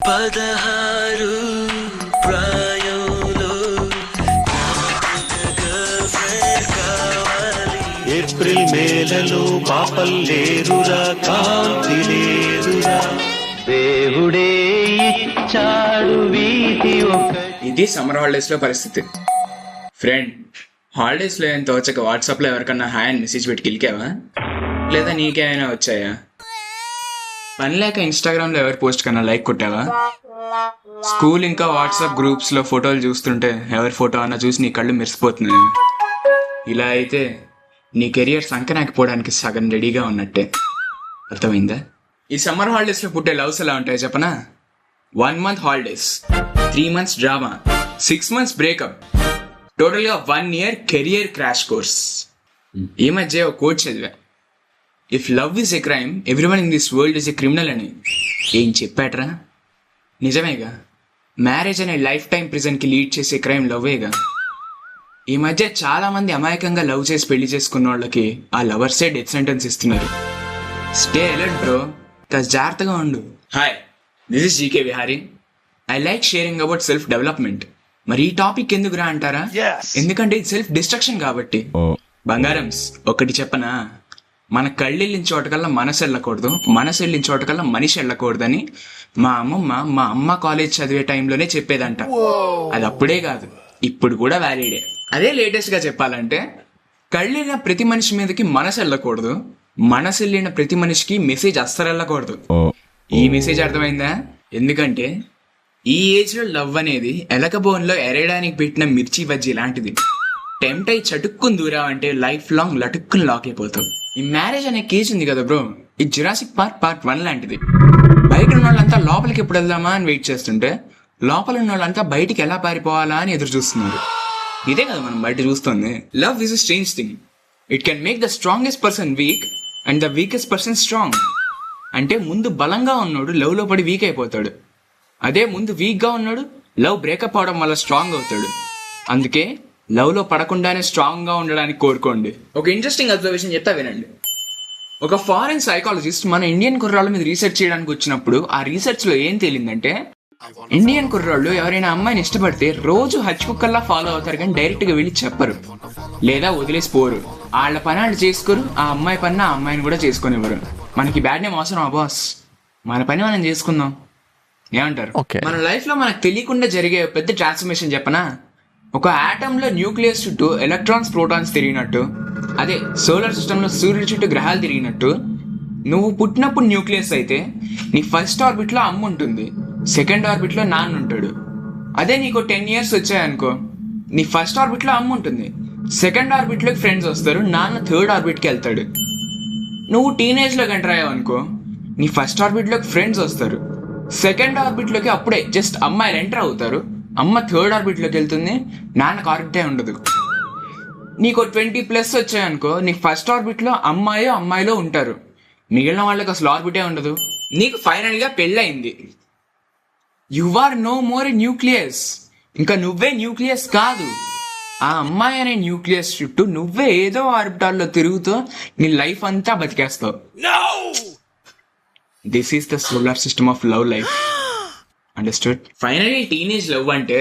16 ప్రాయంలో ఏప్రిల్ మేలలో పాపల్లేరురా, కాంతి లేరురా, దేవుడే ఇచ్చాడు వీధి ఒకటి. ఇది సమ్మర్ హాలిడేస్ లో పరిస్థితి. ఫ్రెండ్, హాలిడేస్ లో ఏం తోచక వాట్సాప్ లో ఎవరికన్నా హాయ్ అని మెసేజ్ పెట్టి కిలికావా, లేదా నీకేమైనా వచ్చాయా? పని లేక ఇన్స్టాగ్రామ్ లో ఎవరి పోస్ట్ కన్నా లైక్ కొట్టావా? స్కూల్ ఇంకా వాట్సాప్ గ్రూప్స్ లో ఫోటోలు చూస్తుంటే ఎవరి ఫోటో అన్నా చూసి నీ కళ్ళు మెరిసిపోతున్నాయి. ఇలా అయితే నీ కెరియర్ సంకనాకపోవడానికి సగం రెడీగా ఉన్నట్టే. అర్థమైందా? ఈ సమ్మర్ హాలిడేస్ లో పుట్టే లవ్స్ ఎలా ఉంటాయో చెప్పనా? 1 month holidays, 3 months drama, 6 months breakup, total గా 1 year కెరియర్ క్రాష్ కోర్స్. ఈ మధ్య ఒక కోట్ చదివా, if love is a crime everyone in this world is a criminal అని. ఏం చెప్పాట్రా? నిజమేగా. మ్యారేజ్ అనే లైఫ్ టైం ప్రిజన్ కి లీడ్ చేసే క్రైమ్ లవ్వేగా. ఈ మధ్య చాలా మంది అమాయకంగా లవ్ చేసి పెళ్లి చేసుకున్న వాళ్ళకి ఆ లవర్సే డెత్ సెంటెన్స్ ఇస్తున్నారు. స్టే అలర్ట్ బ్రో, కాస్త జాగ్రత్తగా ఉండు. Hi, this is GK Vihari. I like sharing about self development. మరి ఈ టాపిక్ ఎందుకురా అంటారా? ఎందుకంటే ఇది సెల్ఫ్ డిస్ట్రక్షన్ కాబట్టి. బంగారమ్స్, ఒకటి చెప్పనా? మన కళ్ళెళ్ళిన చోటకల్లా మనసు వెళ్ళకూడదు, మనసు వెళ్ళిన చోటకల్లా మనిషి వెళ్ళకూడదని మా అమ్మమ్మ మా అమ్మ కాలేజ్ చదివే టైంలోనే చెప్పేదంట. అది అప్పుడే కాదు, ఇప్పుడు కూడా వ్యాలిడే. అదే లేటెస్ట్ గా చెప్పాలంటే, కళ్ళెళ్ళిన ప్రతి మనిషి మీదకి మనసు వెళ్ళకూడదు, మనసు వెళ్ళిన ప్రతి మనిషికి మెసేజ్ అస్సలు వెళ్ళకూడదు. ఈ మెసేజ్ అర్థమైందా? ఎందుకంటే ఈ ఏజ్ లో లవ్ అనేది ఎలక బోన్ లో ఎరేయడానికి పెట్టిన మిర్చి బజ్జీ లాంటిది. టెంప్ట్ అయి చటుక్కుని దూరావంటే లైఫ్ లాంగ్ లటుక్కుని లాక్ అయిపోతావు. ఈ మ్యారేజ్ అనే కేజ్ ఉంది కదా బ్రో, ఈ జురాసిక్ పార్ట్ 1 లాంటిది. బయట ఉన్న వాళ్ళంతా లోపలికి ఎప్పుడు వెళ్దామా అని వెయిట్ చేస్తుంటే, లోపల ఉన్న వాళ్ళంతా బయటికి ఎలా పారిపోవాలా అని ఎదురు చూస్తున్నారు. ఇదే కదా మనం బయట చూస్తుంది. Love is a strange thing. It can make the strongest person week and the weakest person strong. అంటే ముందు బలంగా ఉన్నాడు లవ్ లో పడి వీక్ అయిపోతాడు, అదే ముందు వీక్ గా ఉన్నాడు లవ్ బ్రేకప్ అవడం వల్ల స్ట్రాంగ్ అవుతాడు. అందుకే లవ్ లో పడకుండానే స్ట్రాంగ్ గా ఉండడానికి కోరుకోండి. ఒక ఇంట్రెస్టింగ్ అబ్జర్వేషన్ చెప్తా వినండి. ఒక ఫారెన్ సైకాలజిస్ట్ మన ఇండియన్ కుర్రాళ్ళ మీద రీసెర్చ్ చేయడానికి వచ్చినప్పుడు ఆ రీసెర్చ్ లో ఏం తేలిందంటే, ఇండియన్ కుర్రాళ్ళు ఎవరైనా అమ్మాయిని ఇష్టపడితే రోజు హచ్ కుక్కల్లా ఫాలో అవుతారు, కానీ డైరెక్ట్ గా వెళ్ళి చెప్పరు లేదా వదిలేసిపోరు. వాళ్ళ పని వాళ్ళు చేసుకోరు, ఆ అమ్మాయి పని ఆ అమ్మాయిని కూడా చేసుకునివ్వరు. మనకి బ్యాడ్ నేమ్ అవసరం బాస్, మన పని మనం చేసుకుందాం. ఏమంటారు? మన లైఫ్ లో మనకు తెలియకుండా జరిగే పెద్ద ట్రాన్స్ఫర్మేషన్ చెప్పనా? ఒక ఆటమ్ లో న్యూక్లియస్ చుట్టూ ఎలక్ట్రాన్స్ ప్రోటాన్స్ తిరిగినట్టు, అదే సోలార్ సిస్టమ్ లో సూర్యుడి చుట్టూ గ్రహాలు తిరిగినట్టు, నువ్వు పుట్టినప్పుడు న్యూక్లియస్ అయితే నీ ఫస్ట్ ఆర్బిట్ లో అమ్మ ఉంటుంది, సెకండ్ ఆర్బిట్ లో నాన్న ఉంటాడు. అదే నీకు 10 years వచ్చాయనుకో, నీ ఫస్ట్ ఆర్బిట్ లో అమ్మ ఉంటుంది, సెకండ్ ఆర్బిట్ లోకి ఫ్రెండ్స్ వస్తారు, నాన్న థర్డ్ ఆర్బిట్ కి వెళ్తాడు. నువ్వు టీనేజ్ లో ఎంటర్ అనుకో, నీ ఫస్ట్ ఆర్బిట్ లోకి ఫ్రెండ్స్ వస్తారు, సెకండ్ ఆర్బిట్ లోకి అప్పుడే జస్ట్ అమ్మాయిలు ఎంటర్ అవుతారు, అమ్మ థర్డ్ ఆర్బిట్ లోకి వెళ్తుంది, నాన్నకు ఆర్బిటే ఉండదు. నీకు 20+ వచ్చాయనుకో, నీకు ఫస్ట్ ఆర్బిట్ లో అమ్మాయిలో ఉంటారు, మిగిలిన వాళ్ళకి అసలు ఆర్బిటే ఉండదు. నీకు ఫైనల్ గా పెళ్ళయింది, you are no more a nucleus. ఇంకా నువ్వే న్యూక్లియస్ కాదు, ఆ అమ్మాయి అనే న్యూక్లియస్ చుట్టూ నువ్వే ఏదో ఆర్బిటాల్లో తిరుగుతూ నీ లైఫ్ అంతా బతికేస్తావు. This is the solar system of love life. Understood? Finally teenage love అంటే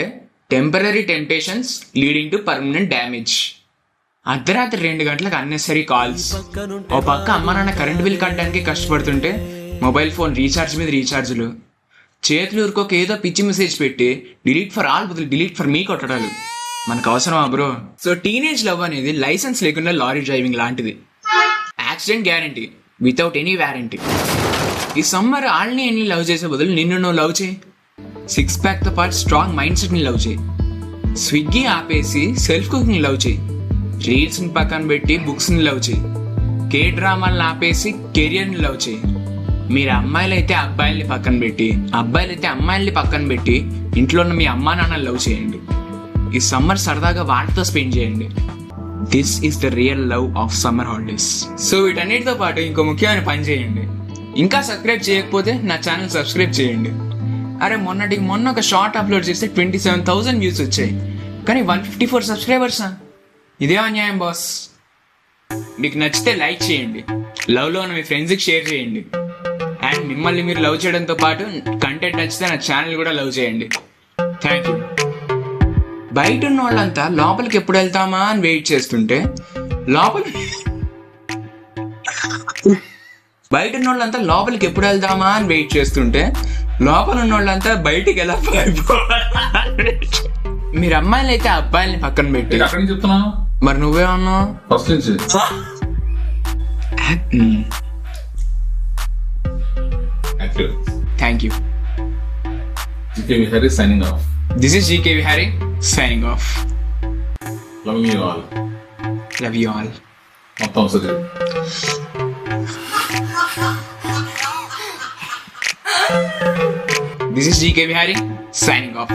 temporary temptations leading to permanent damage. అర్ధరాత్రి 2 గంటలకు అన్నెసరీ కాల్స్, ఓ పక్క అమ్మ నాన్న కరెంట్ బిల్ కట్టడానికి కష్టపడుతుంటే మొబైల్ ఫోన్ రీఛార్జ్ మీద రీఛార్జ్లు, చేతులు ఊరుకోక ఏదో పిచ్చి మెసేజ్ పెట్టి డిలీట్ ఫర్ ఆల్ బదులు డిలీట్ ఫర్ మీ కొట్టడాలు. మనకు అవసరమా బ్రో? సో టీనేజ్ లవ్ అనేది లైసెన్స్ లేకుండా లారీ డ్రైవింగ్ లాంటిది. Accident guarantee without any warranty. ఈ సమ్మర్ వాళ్ళని ఎన్ని లవ్ చేసే బదులు నిన్ను నువ్వు లవ్ చేయి. 6 pack తో పాటు స్ట్రాంగ్ మైండ్ సెట్ ని లవ్ చేయి. స్విగ్గీ ఆపేసి సెల్ఫ్ కుకింగ్ లవ్ చేయి. రీల్స్ ని పక్కన పెట్టి బుక్స్ ని లవ్ చేయి. కే డ్రామాలను ఆపేసి కెరియర్ ని లవ్ చేయి. మీరు అమ్మాయిలైతే అబ్బాయిల్ని పక్కన పెట్టి, అబ్బాయిలైతే అమ్మాయిల్ని పక్కన పెట్టి ఇంట్లో ఉన్న మీ అమ్మా నాన్న లవ్ చేయండి. ఈ సమ్మర్ సరదాగా వాళ్ళతో స్పెండ్ చేయండి. This is the real love of summer holidays. So వీటన్నిటితో పాటు ఇంకో ముఖ్యమైన పని చేయండి. ఇంకా సబ్స్క్రైబ్ చేయకపోతే నా ఛానల్ సబ్స్క్రైబ్ చేయండి. అరే మొన్న ఒక షార్ట్ అప్లోడ్ చేస్తే 27,000 వ్యూస్ వచ్చాయి, కానీ 154 సబ్స్క్రైబర్సా? ఇదే అన్యాయం బాస్. మీకు నచ్చితే లైక్ చేయండి, లవ్లో ఉన్న మీ ఫ్రెండ్స్కి షేర్ చేయండి. అండ్ మిమ్మల్ని మీరు లవ్ చేయడంతో పాటు కంటెంట్ నచ్చితే నా ఛానల్ కూడా లవ్ చేయండి. Thank you. బయట ఉన్న వాళ్ళంతా లోపలికి ఎప్పుడు వెళ్తామా అని వెయిట్ చేస్తుంటే బయట ఉన్న వాళ్ళంతా లోపలికి ఎప్పుడు వెళ్దామా అని వెయిట్ చేస్తుంటే లోపల ఉన్న వాళ్ళంతా బయటికి ఎలా మీరు అమ్మాయిలు అయితే అబ్బాయిల్ని పక్కన పెట్టి అక్కడి నుంచి చెప్తున్నాను. మరి నువ్వేమన్నావు? ఫస్ట్ నుంచి thank you. GK Vihari signing off. This is GK Vihari signing off. Loving you all. Love you all. మొత్తం వస్తుంది. This is GK Vihari signing off.